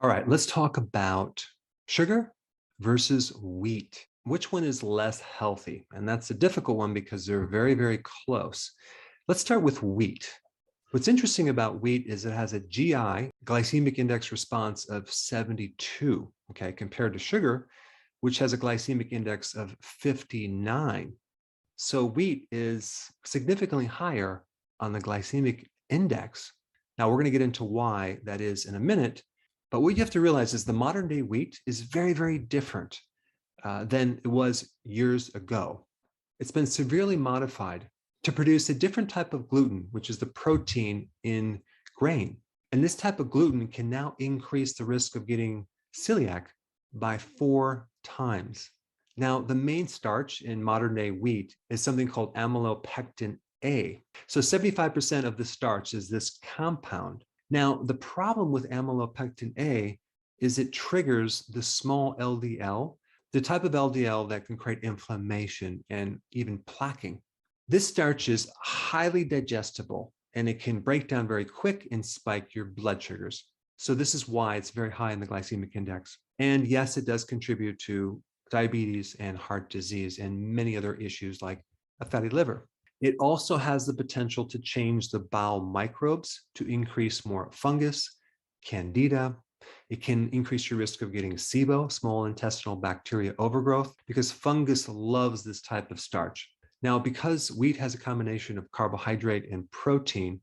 All right, let's talk about sugar versus wheat. Which one is less healthy? And that's a difficult one because they're very, very close. Let's start with wheat. What's interesting about wheat is it has a GI, glycemic index response of 72, okay, compared to sugar, which has a glycemic index of 59. So wheat is significantly higher on the glycemic index. Now, we're going to get into why that is in a minute. But what you have to realize is the modern day wheat is very, very different than it was years ago. It's been severely modified to produce a different type of gluten, which is the protein in grain. And this type of gluten can now increase the risk of getting celiac by 4 times. Now, the main starch in modern day wheat is something called amylopectin A. So 75% of the starch is this compound. Now, the problem with amylopectin A is it triggers the small LDL, the type of LDL that can create inflammation and even plaquing. This starch is highly digestible and it can break down very quick and spike your blood sugars. So this is why it's very high in the glycemic index. And yes, it does contribute to diabetes and heart disease and many other issues like a fatty liver. It also has the potential to change the bowel microbes to increase more fungus, candida. It can increase your risk of getting SIBO, small intestinal bacteria overgrowth, because fungus loves this type of starch. Now, because wheat has a combination of carbohydrate and protein,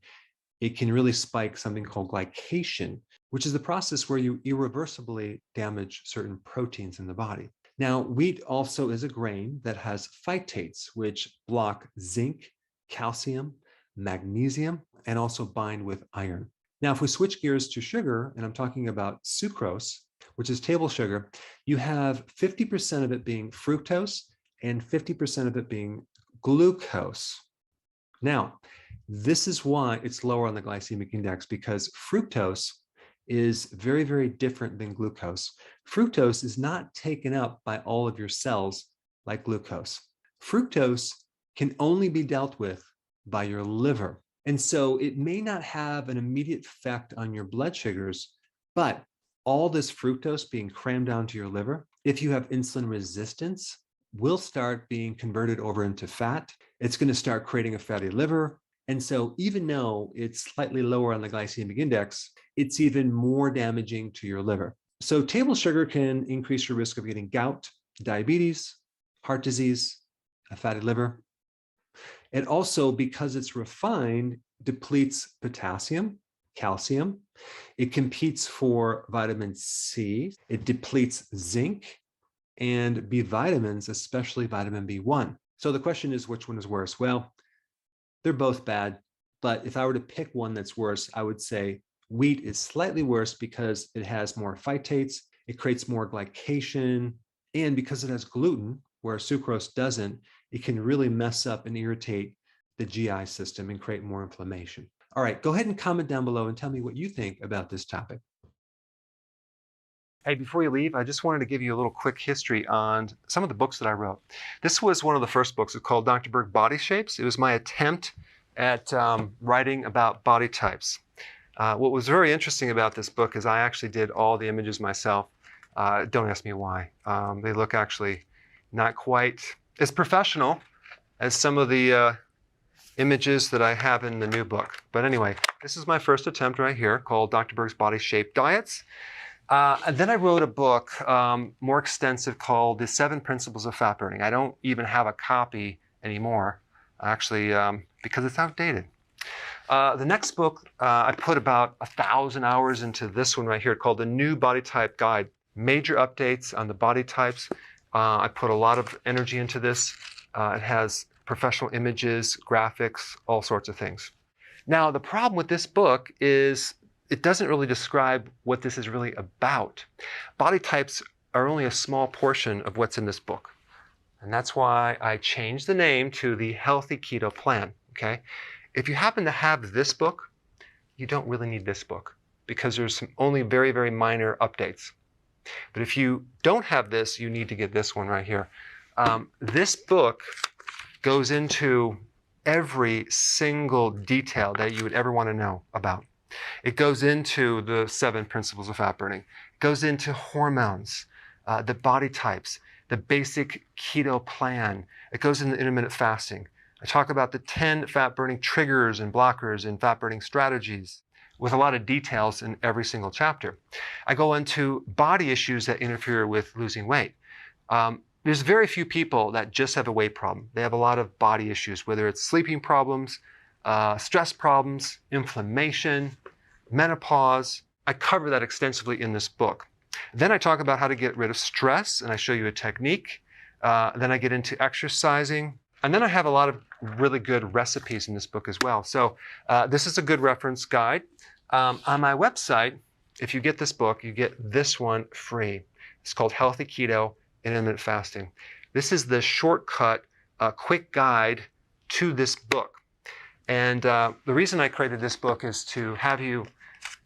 it can really spike something called glycation, which is the process where you irreversibly damage certain proteins in the body. Now, wheat also is a grain that has phytates, which block zinc, calcium, magnesium, and also bind with iron. Now, if we switch gears to sugar, and I'm talking about sucrose, which is table sugar, you have 50% of it being fructose and 50% of it being glucose. Now, this is why it's lower on the glycemic index, because fructose is very, very different than glucose. Fructose is not taken up by all of your cells like glucose. Fructose can only be dealt with by your liver. And so it may not have an immediate effect on your blood sugars, but all this fructose being crammed down to your liver, if you have insulin resistance, will start being converted over into fat. It's going to start creating a fatty liver. And so even though it's slightly lower on the glycemic index, it's even more damaging to your liver. So table sugar can increase your risk of getting gout, diabetes, heart disease, a fatty liver. It also, because it's refined, depletes potassium, calcium. It competes for vitamin C. It depletes zinc and B vitamins, especially vitamin B1. So the question is, which one is worse? Well, they're both bad, but if I were to pick one that's worse, I would say wheat is slightly worse because it has more phytates, it creates more glycation, and because it has gluten, where sucrose doesn't, it can really mess up and irritate the GI system and create more inflammation. All right, go ahead and comment down below and tell me what you think about this topic. Hey, before you leave, I just wanted to give you a little quick history on some of the books that I wrote. This was one of the first books. It's called Dr. Berg Body Shapes. It was my attempt at writing about body types. What was very interesting about this book is I actually did all the images myself. Don't ask me why. They look actually not quite as professional as some of the images that I have in the new book. But anyway, this is my first attempt right here called Dr. Berg's Body Shape Diets. And then I wrote a book more extensive called The 7 Principles of Fat Burning. I don't even have a copy anymore, actually, because it's outdated. The next book, I put about 1,000 hours into this one right here called The New Body Type Guide. Major updates on the body types. I put a lot of energy into this. It has professional images, graphics, all sorts of things. Now, the problem with this book is it doesn't really describe what this is really about. Body types are only a small portion of what's in this book. And that's why I changed the name to the Healthy Keto Plan, okay? If you happen to have this book, you don't really need this book because there's only very, very minor updates. But if you don't have this, you need to get this one right here. This book goes into every single detail that you would ever want to know about. It goes into the 7 principles of fat burning. It goes into hormones, the body types, the basic keto plan. It goes into intermittent fasting. I talk about the 10 fat burning triggers and blockers and fat burning strategies with a lot of details in every single chapter. I go into body issues that interfere with losing weight. There's very few people that just have a weight problem. They have a lot of body issues, whether it's sleeping problems, stress problems, inflammation, menopause. I cover that extensively in this book. Then I talk about how to get rid of stress, and I show you a technique. Then I get into exercising. And then I have a lot of really good recipes in this book as well. So this is a good reference guide. On my website, if you get this book, you get this one free. It's called Healthy Keto and Intermittent Fasting. This is the shortcut, quick guide to this book. And the reason I created this book is to have you,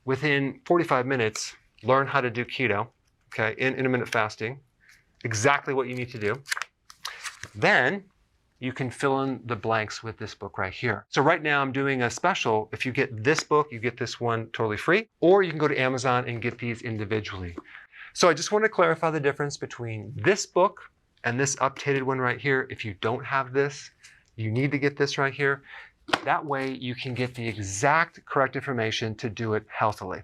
within 45 minutes, learn how to do keto, okay, in intermittent fasting, exactly what you need to do. Then you can fill in the blanks with this book right here. So right now I'm doing a special. If you get this book, you get this one totally free, or you can go to Amazon and get these individually. So I just want to clarify the difference between this book and this updated one right here. If you don't have this, you need to get this right here. That way you can get the exact correct information to do it healthily.